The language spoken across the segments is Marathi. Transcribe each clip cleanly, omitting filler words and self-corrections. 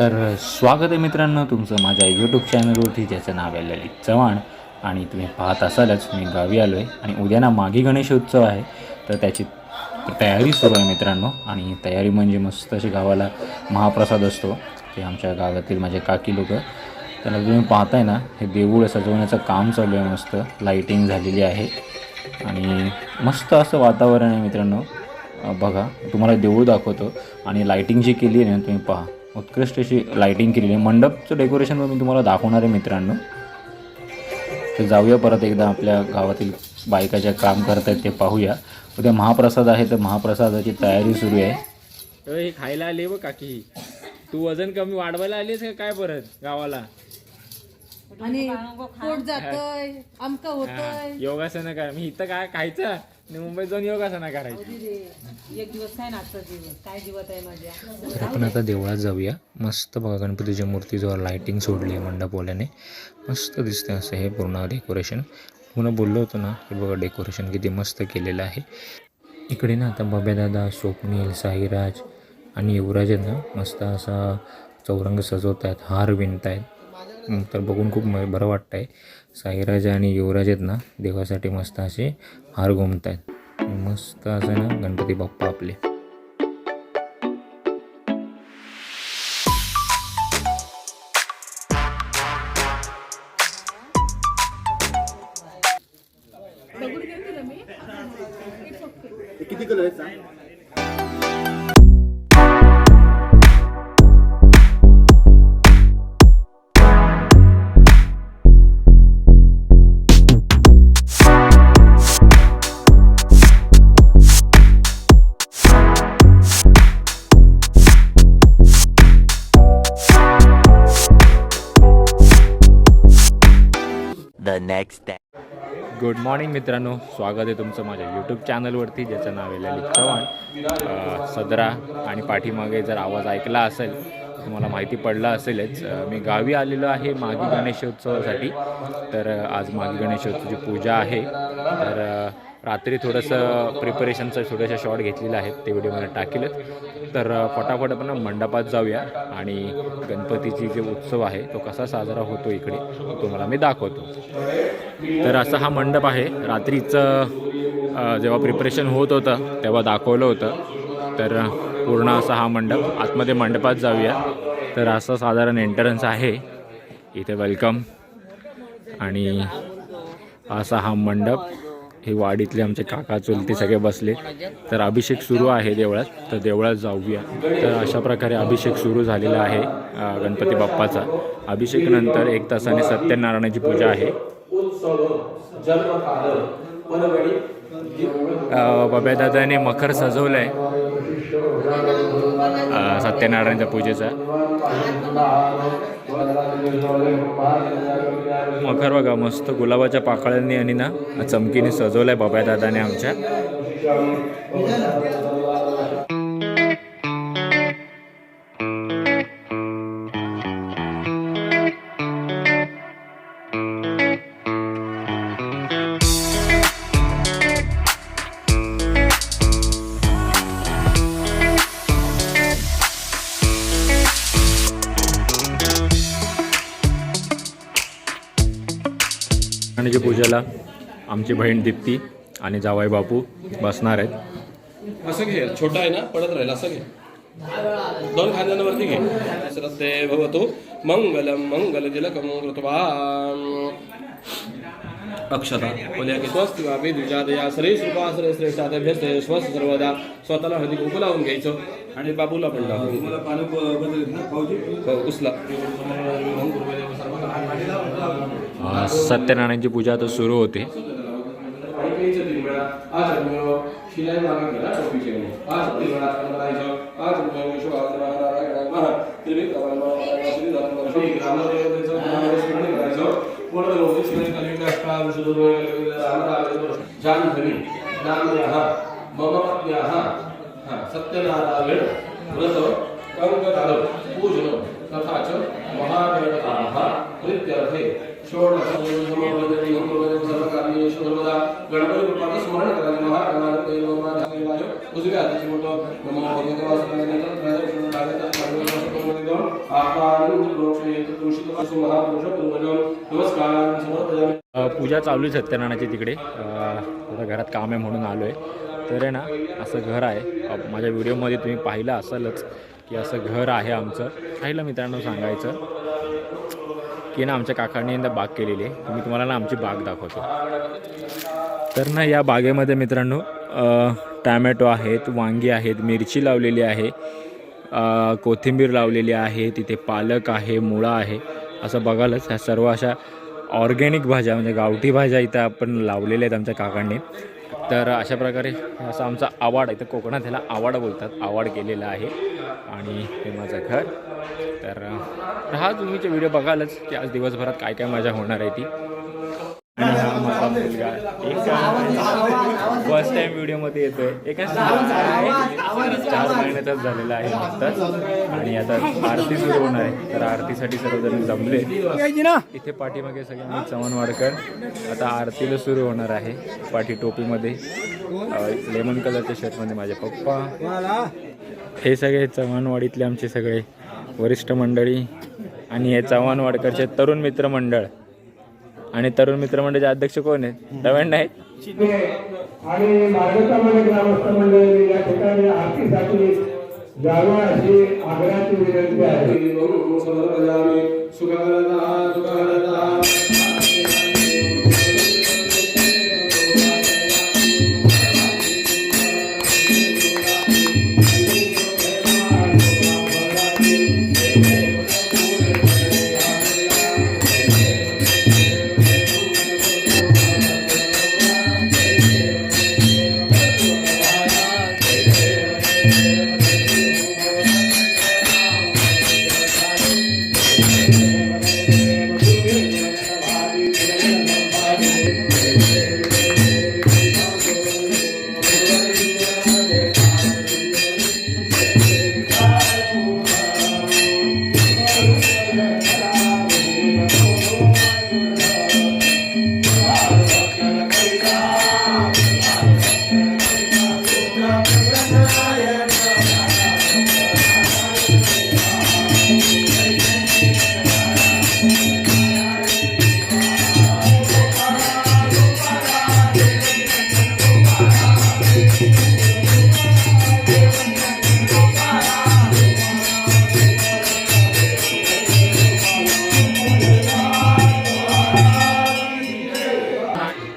तर स्वागत आहे मित्रांनो तुमचं माझ्या यूट्यूब चॅनलवरती, ज्याचं नाव आहे ललित चव्हाण. आणि तुम्ही पाहत असालच मी गावी आलो आहे आणि उद्या ना माघी गणेशोत्सव आहे. तर त्याची तयारी सुरू आहे मित्रांनो. आणि तयारी म्हणजे मस्त अशी गावाला महाप्रसाद असतो, ते आमच्या गावातील माझे काकी लोक. त्याला तुम्ही पाहताय ना, हे देऊळ सजवण्याचं काम चालू आहे. मस्त लाईटिंग झालेली आहे आणि मस्त असं वातावरण आहे मित्रांनो. बघा, तुम्हाला देऊळ दाखवतो आणि लाईटिंग जी केली आहे ना, तुम्ही पहा, उत्कृष्ट अशी लाईटिंग केलेली आहे. मंडपचं डेकोरेशन मी तुम्हाला दाखवणार आहे मित्रांनो. तर जाऊया परत एकदा आपल्या गावातील बायका ज्या काम करत आहेत ते पाहूया. उद्या महाप्रसाद आहे, तर महाप्रसादाची तयारी सुरू आहे. हे खायला आले बघ काकी, तू वजन कमी वाढवायला आलीस का काय परत गावाला? आणि पोट जातोय, आमका होतोय. योगासनं कर. मी इथं काय खायचं आणि मुंबईत जाऊन योगासनं करायची. एक दिवस काय नाचतं दिवस काय जीवत आहे माझ्या. तर आपण आता देवळात जाऊया. मस्त बघा, गणपतीच्या मूर्तीजवळ लाईटिंग सोडली आहे मंडपवाल्याने. मस्त दिसते असं हे पूर्ण डेकोरेशन. पुन्हा बोललो होतो ना की बघा डेकोरेशन किती मस्त केलेलं आहे. इकडे ना आता बब्यादादा, स्वप्नील, साईराज आणि युवराज आहेत ना, मस्त असा चौरंग सजवत आहेत, हार विणत आहेत. तर बघून खूप बरं वाटतं आहे. साईराज आणि युवराज आहेत ना, देवासाठी मस्त असे हार घुमत आहेत. मस्त असं ना गणपती बाप्पा आपले. किती कलर आहेत? The next day. Good morning मित्रांनो, स्वागत आहे तुमचं माझ्या यूट्यूब चॅनलवरती, ज्याचं नाव आहे ललित चव्हाण. सदरा आणि पाठीमागे जर आवाज ऐकला असेल, तुम्हाला माहिती पडलं असेलच, मी गावी आलेलो आहे माघी गणेशोत्सवासाठी. तर आज माघी गणेशोत्सवाची पूजा आहे. तर रात्री थोडंसं प्रिपरेशनचं छोट्याशा शॉट घेतलेला आहे, ते व्हिडिओमध्ये टाकेलच. तर फटाफट आपण मंडपात जाऊया आणि गणपतीची जे उत्सव आहे तो कसा साजरा होतो इकडे तुम्हाला मी दाखवतो. तर असा हा मंडप आहे. रात्रीचं जेव्हा प्रिपरेशन होत होतं तेव्हा दाखवलं होतं. तर पूर्ण असा हा मंडप. आतमध्ये मंडपात जाऊया. तर असं साधारण एंट्रन्स आहे इथे, वेलकम. आणि असा हा मंडप. हे वाडीतले आमचे काका चुलते सगळे बसले. तर अभिषेक सुरू आहे देवळात, तर देवळात जाऊया. तर अशा प्रकारे अभिषेक सुरू झालेला आहे गणपती बाप्पाचा. अभिषेकानंतर 1 तासाने सत्यनारायणाची पूजा आहे. बब्यादादाने मखर सजवलं आहे सत्यनारायणच्या पूजेचा. मखर बघा, मस्त गुलाबाच्या पाकळ्यांनी आणि ना चमकीने सजवलं आहे बब्यादादाने आमच्या. गणेशजी पूजेला आमची बहीण दीप्ती आणि जावाई बापू बसणार आहेत. असं घे, छोटा आहे ना, पडत राहील. असं घे, 2 खांद्यांवरती घे. श्रद्धे भवतु मंगलम मंगलजलकं कृत्वा अक्षता बोलिया की स्वस्ति वा विद्युजादया श्रेष्ठा श्रेष्ठाभ्यस्ते स्वस्त सर्वदा. स्वतःला हळदी कुंकू लावून घ्यायचं आणि बाबूला पण लावून उचला. सत्यनारायणची पूजा आता सुरू होते. सत्यनारायण व्रत कंकण पूजन तथा च महागणपताः प्रीत्यर्थे षोडश सर्वकार्येषु सर्वदा गणपति स्मरण करा. महागणाधिपतये नमः. उजव्या हाताची बोटं नमो भगवते वासुदेवाय डाव्या नमस्कार समर्पयामि। पूजा चालू आहे सत्यनारायणाची तिकडे, थोडं घरात काम आहे म्हणून आलो आहे. तर आहे ना असं घर आहे, माझ्या व्हिडिओमध्ये तुम्ही पाहिलं असालच की असं घर आहे आमचं. राहिलं मित्रांनो सांगायचं की ना आमच्या काकांनी यंदा बाग केलेली आहे. मी तुम्हाला ना आमची बाग दाखवतो. तर ना या बागेमध्ये मित्रांनो टॅमॅटो आहेत, वांगी आहेत, मिरची लावलेली आहे, कोथिंबीर लावलेली आहे, तिथे पालक आहे, मुळा आहे. असं बघालच ह्या सर्व अशा ऑर्गॅनिक भाज्या म्हणजे गावठी भाज्या इथं आपण लावलेल्या आहेत आमच्या काकांनी. तर अशा प्रकारे असं आमचा आवाड इथं कोकणात ह्याला आवाड बोलतात, आवाड केलेला आहे. आणि हे माझं घर. तर हा तुम्हीचे व्हिडिओ बघालच की आज दिवसभरात काय काय मजा होणार आहे ती. आणि हा माझा मुलगा फर्स्ट टाइम व्हिडिओमध्ये येतोय. एका 4 महिन्याचाच झालेला आहे नुकताच. आणि आता आरती सुरू होणार आहे, तर आरतीसाठी सर्वजण जमले इथे पाठीमागे सगळे चव्हाणवाडकर. आता आरतीला सुरू होणार आहे. पाठी टोपीमध्ये लेमन कलरच्या शर्टमध्ये माझे पप्पा. हे सगळे चव्हाणवाडीतले आमचे सगळे वरिष्ठ मंडळी आणि हे चव्हाणवाडकरचे तरुण मित्र मंडळ. आणि तरुण मित्रमंडळाचे अध्यक्ष कोण आहेत? रवण आहेत. आणि मार्गक्रमण ग्रामस्थ मंडळी या ठिकाणी आरतीसाठी जावं अशी आग्रहाची विनंती आहे.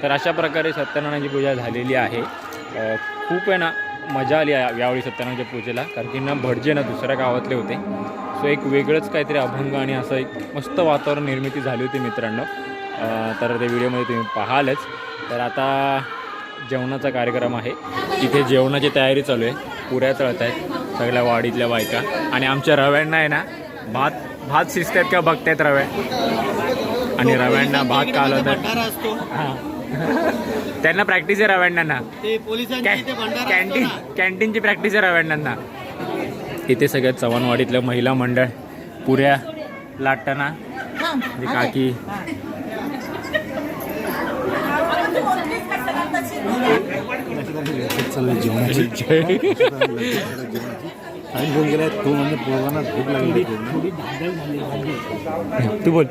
तर अशा प्रकारे सत्यनारायणाची पूजा झालेली आहे. खूप आहे ना मजा आली यावेळी सत्यनारायणाच्या पूजेला, कारण की ना भटजे ना दुसऱ्या गावातले होते. सो एक वेगळंच काहीतरी अभंग आणि असं एक मस्त वातावरण निर्मिती झाली होती मित्रांनो. तर ते व्हिडिओमध्ये तुम्ही पाहालच. तर आता जेवणाचा कार्यक्रम आहे. इथे जेवणाची तयारी चालू आहे. पुऱ्या तळत आहेत सगळ्या वाडीतल्या बायका. आणि आमच्या रव्यांना आहे ना भात शिजतात का बघतायत रव्या. आणि रव्यांना भात का आलं तर हां त्यांना प्रॅक्टिस आहे रव्यांना. कॅन्टीनची प्रॅक्टिस आहे रव्यांना. इथे सगळ्यात चव्हाणवाडीतलं महिला मंडळ पुऱ्या लाटताना काकी. तू बोल.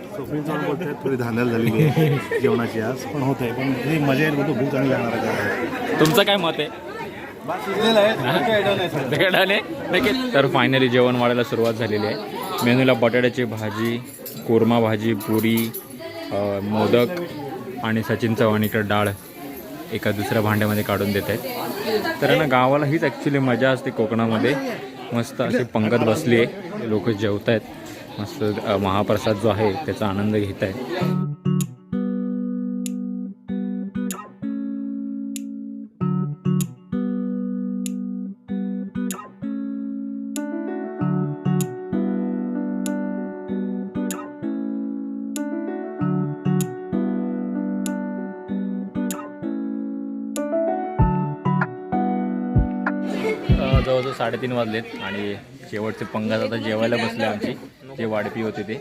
थोडी धांदल झालेली आहे जेवणाची आज, पण होत आहे. पण ही मजा येईल, बोलतो भूक चांगली लागणार आहे. तुमचं काय मत आहे? तर फायनली जेवण वाढायला सुरुवात झालेली आहे. मेनूला बटाट्याची भाजी, कोरमा भाजी, पुरी, मोदक आणि सचिन चव्हाण इकडे डाळ एका दुसऱ्या भांड्यामध्ये काढून देत आहेत. तर ना गावाला हीच ॲक्च्युली मजा असते कोकणामध्ये. मस्त अशी पंगत बसली आहे, लोक जेवत आहेत, मस्त महाप्रसाद जो आहे त्याचा आनंद घेत आहेत. जवळजवळ 3:30 वाजलेत आणि शेवटचे पंगत आता जेवायला बसले. आमची जे वाढपी होते ते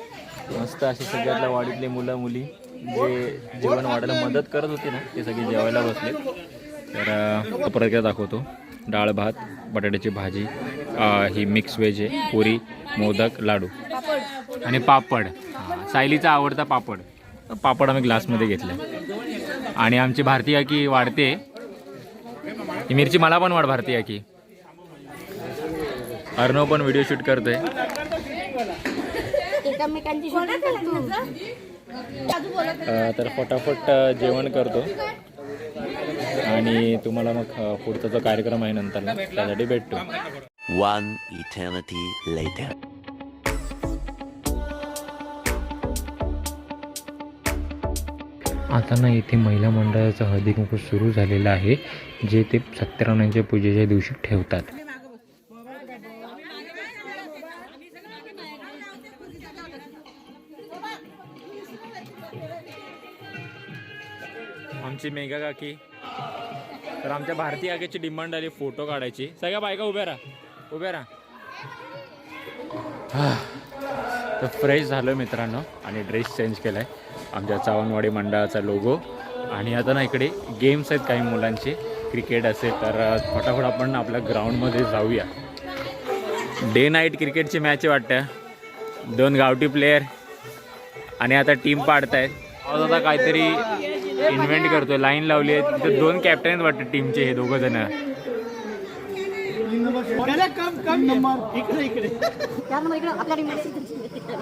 मस्त असे सगळ्यातल्या वाडीतले मुलं मुली जे जेवण वाढायला मदत करत होते ना ते सगळे जेवायला बसले. तर परत एकदा दाखवतो. डाळ भात, बटाट्याची भाजी, ही मिक्स व्हेज आहे, पुरी, मोदक, लाडू आणि पापड. सायलीचा आवडता पापड. पापड आम्ही ग्लासमध्ये घेतला आणि आमची भारतीय की वाढते. ही मिरची मला पण वाढ भारतीय की. अर्णव पण व्हिडिओ शूट करतोय. तर फटाफट जेवण करतो आणि तुम्हाला मग पुढचा जो कार्यक्रम आहे नंतर त्यासाठी भेटतो. One eternity later. आता ना इथे महिला मंडळाचा हळदी कुंकू सुरू झालेला आहे, जे ते सत्यनारायणाच्या पूजेच्या दिवशी ठेवतात. आमची मेघा काकी. तर आमच्या भारतीय काकीची डिमांड आली फोटो काढायची. सगळ्या बायका उभ्या राहा. तर फ्रेश झालो मित्रांनो आणि ड्रेस चेंज केला आहे. आमच्या चव्हाणवाडी मंडळाचा लोगो. आणि आता ना इकडे गेम्स आहेत काही मुलांचे, क्रिकेट असेल तर फटाफट आपण आपल्या ग्राउंडमध्ये जाऊया. डे नाईट क्रिकेटची मॅच वाटतं. 2 गावठी प्लेयर आणि आता टीम पाडतायत. आता काहीतरी इन्व्हेंट करतोय. लाईन लावली आहे तिथे 2 कॅप्टन आहेत वाटतं टीमचे, हे 2 जण.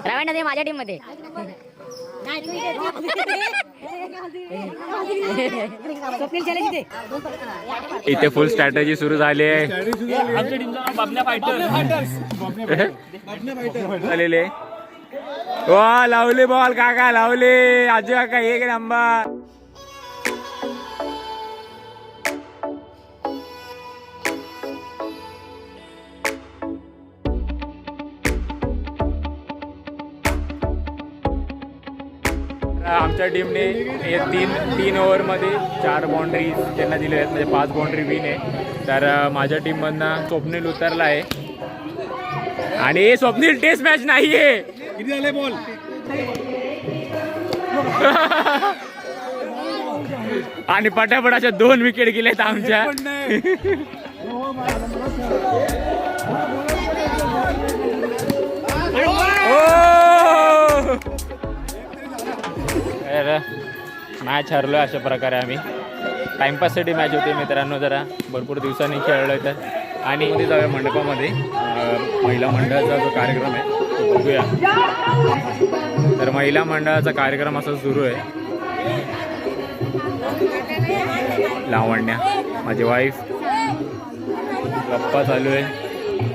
रवांडा माझ्या टीम मध्ये. इथे फुल स्ट्रॅटेजी सुरू झाली आहे. आलेले वा लावले बॉल काका लावले. आजू काका 1 नंबर. आमच्या टीमने 3 ओव्हरमध्ये 4 बाउंड्रीज त्यांना दिले आहेत, म्हणजे 5 बाउंड्री विन आहे. तर माझ्या टीममधनं स्वप्नील उतरला आहे आणि स्वप्नील टेस्ट मॅच नाही आहे. किती झाले बॉल? आणि पटापटाच्या 2 विकेट गेलेत आमच्या. मॅच हरलो अशा प्रकारे. आम्ही टाइमपाससाठी मॅच होती मित्रांनो, जरा भरपूर दिवसांनी खेळलो तर. आणि मध्ये जाऊया मंडपामध्ये, महिला मंडळाचा जो कार्यक्रम आहे तो बघूया. तर महिला मंडळाचा कार्यक्रम असा सुरू आहे. लावण्या माझी वाईफ, गप्पा चालू आहे.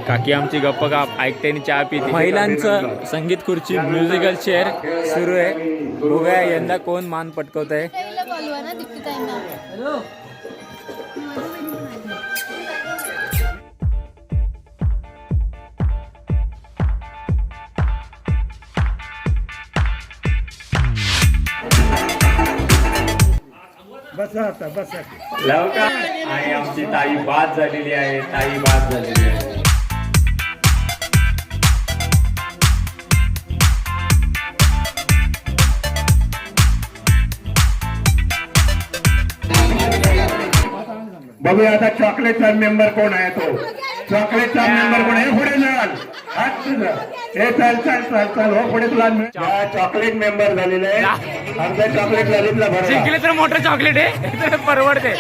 काकी आमची गप्पा का ऐकते आणि चहा पिते. महिलांचं संगीत खुर्ची म्युझिकल चेअर सुरू आहे. बघूया यंदा कोण मान पटकवत आहे. आणि आमची ताई बाद झालेली आहे. बघूया आता चॉकलेटचा मेंबर कोण आहे. तो चॉकलेटचा मेंबर कोण आहे? पुढे जाल. हे चल हो पुढे तुला चॉकलेट मेंबर झालेलं आहे. आमच्या चॉकलेट ललितला भरला. जिंकले तर मोठं चॉकलेट आहे, परवडते.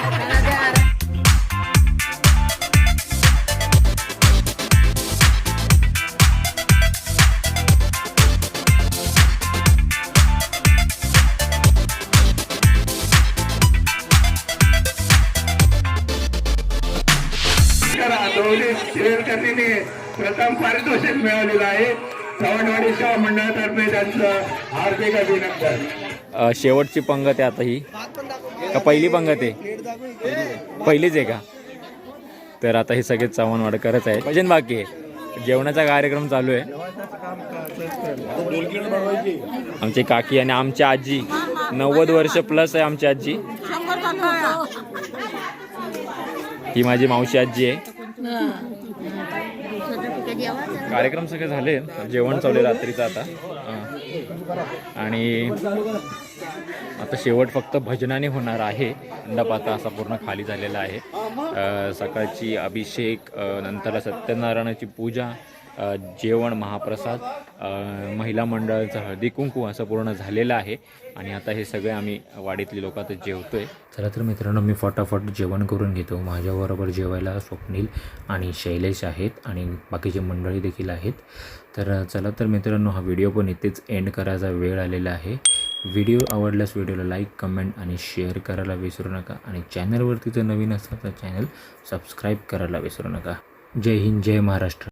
प्रथम पारितोषिक मिळालेलं आहे. चव्हाणवाडी सेवा मंडळातर्फे त्यांचं हार्दिक अभिनंदन. शेवटची पंगत आहे आता ही का पहिली पंगत आहे? पहिलीच आहे का? तर आता हे सगळे चव्हाणवाडकरच आहे. भजन बाकी आहे, जेवणाचा कार्यक्रम चालू आहे. आमची काकी आणि आमची आजी 90 वर्ष प्लस आहे. आमची आजी ही माझी मावशी आजी आहे. कार्यक्रम सगळे झाले, जेवण चालू आहे रात्रीचं आता. आणि आता शेवट फक्त भजनाने होणार आहे. मंडप आता असा पूर्ण खाली झालेला आहे. सकाळची अभिषेक, नंतर सत्यनारायणाची पूजा, जेवण, महाप्रसाद, महिला मंडळाचं हळदी कुंकू असं पूर्ण झालेलं आहे. आणि आता हे सगळे आम्ही वाडीतली लोक आता जेवतोय. चला तर मित्रांनो, मी फटाफट जेवण करून घेतो. माझ्याबरोबर जेवायला स्वप्नील आणि शैलेश आहेत आणि बाकीची मंडळी देखील आहेत. तर चला तर मित्रांनो, हा व्हिडिओ पण इथेच एंड करायचा वेळ आलेला आहे. व्हिडिओ आवडल्यास व्हिडिओला लाईक, कमेंट आणि शेअर करायला विसरू नका. आणि चॅनलवरती जर नवीन असाल तर चॅनल सबस्क्राईब करायला विसरू नका. जय हिंद, जय महाराष्ट्र.